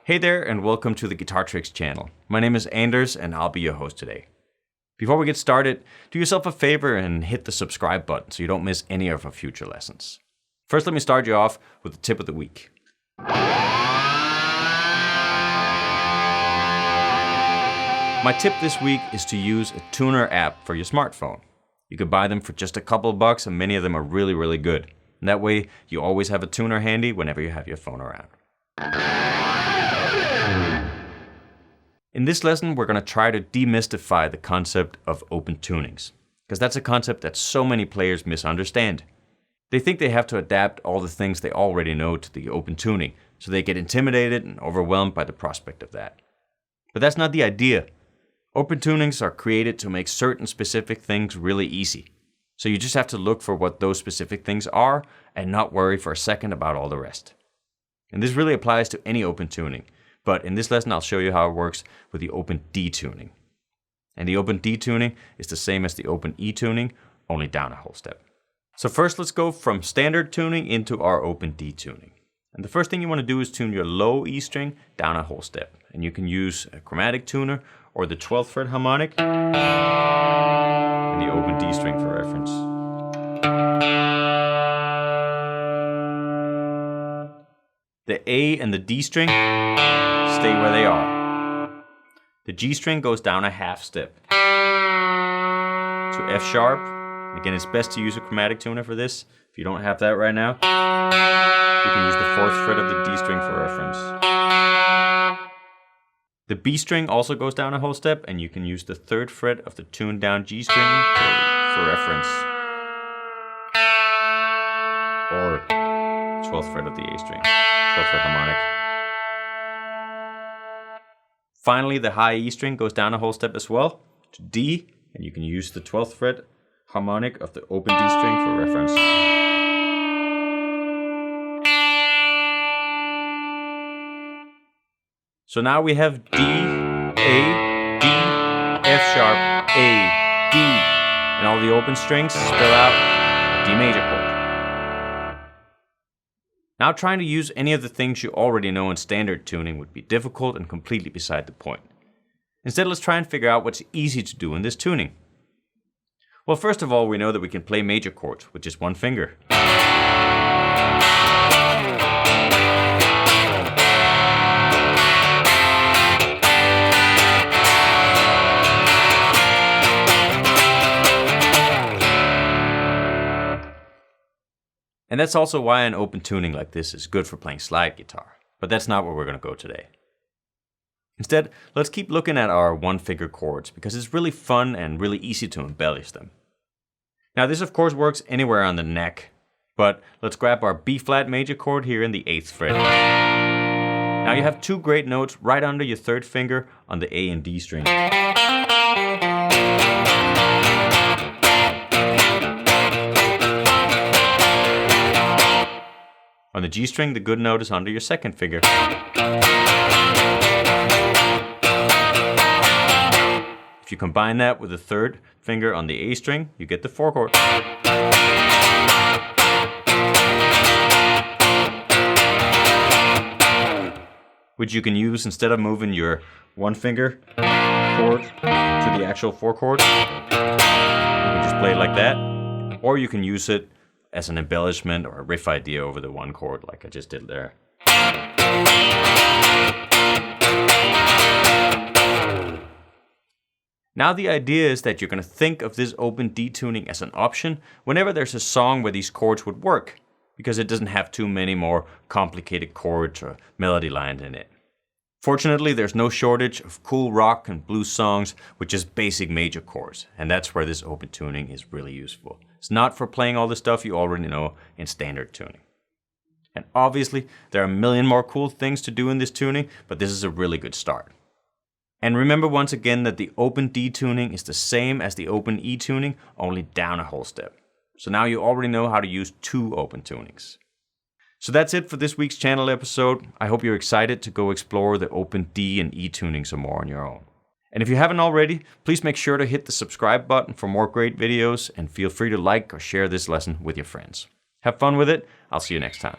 Hey there, and welcome to the Guitar Tricks channel. My name is Anders, and I'll be your host today. Before we get started, do yourself a favor and hit the subscribe button so you don't miss any of our future lessons. First, let me start you off with the tip of the week. My tip this week is to use a tuner app for your smartphone. You can buy them for just a couple of bucks, and many of them are really good. And that way, you always have a tuner handy whenever you have your phone around. In this lesson, we're going to try to demystify the concept of open tunings, because that's a concept that so many players misunderstand. They think they have to adapt all the things they already know to the open tuning, so they get intimidated and overwhelmed by the prospect of that. But that's not the idea. Open tunings are created to make certain specific things really easy. So you just have to look for what those specific things are and not worry for a second about all the rest. And this really applies to any open tuning. But in this lesson, I'll show you how it works with the open D tuning. And the open D tuning is the same as the open E tuning, only down a whole step. So first, let's go from standard tuning into our open D tuning. And the first thing you want to do is tune your low E string down a whole step. And you can use a chromatic tuner or the 12th fret harmonic and the open D string for reference. The A and the D string stay where they are. The G string goes down a half step to F sharp. Again, it's best to use a chromatic tuner for this. If you don't have that right now, you can use the 4th fret of the D string for reference. The B string also goes down a whole step, and you can use the 3rd fret of the tuned down G string for reference. Or 12th fret of the A string, 12th fret harmonic. Finally, the high E string goes down a whole step as well to D, and you can use the 12th fret harmonic of the open D string for reference. So now we have D, A, D, F sharp, A, D, and all the open strings spell out a D major chord. Now trying to use any of the things you already know in standard tuning would be difficult and completely beside the point. Instead, let's try and figure out what's easy to do in this tuning. Well, first of all, we know that we can play major chords with just one finger. And that's also why an open tuning like this is good for playing slide guitar. But that's not where we're going to go today. Instead, let's keep looking at our one-finger chords because it's really fun and really easy to embellish them. Now this of course works anywhere on the neck, but let's grab our B-flat major chord here in the 8th fret. Now you have two great notes right under your 3rd finger on the A and D string. On the G string, the good note is under your 2nd finger. If you combine that with the 3rd finger on the A string, you get the 4 chord. Which you can use instead of moving your 1-finger chord to the actual 4 chord. You can just play it like that, or you can use it as an embellishment or a riff idea over the 1 chord like I just did there. Now the idea is that you're going to think of this open D tuning as an option whenever there's a song where these chords would work, because it doesn't have too many more complicated chords or melody lines in it. Fortunately, there's no shortage of cool rock and blues songs with just basic major chords, and that's where this open tuning is really useful. It's not for playing all the stuff you already know in standard tuning. And obviously, there are a million more cool things to do in this tuning, but this is a really good start. And remember once again that the open D tuning is the same as the open E tuning, only down a whole step. So now you already know how to use 2 open tunings. So that's it for this week's channel episode. I hope you're excited to go explore the open D and E tuning some more on your own. And if you haven't already, please make sure to hit the subscribe button for more great videos, and feel free to like or share this lesson with your friends. Have fun with it. I'll see you next time.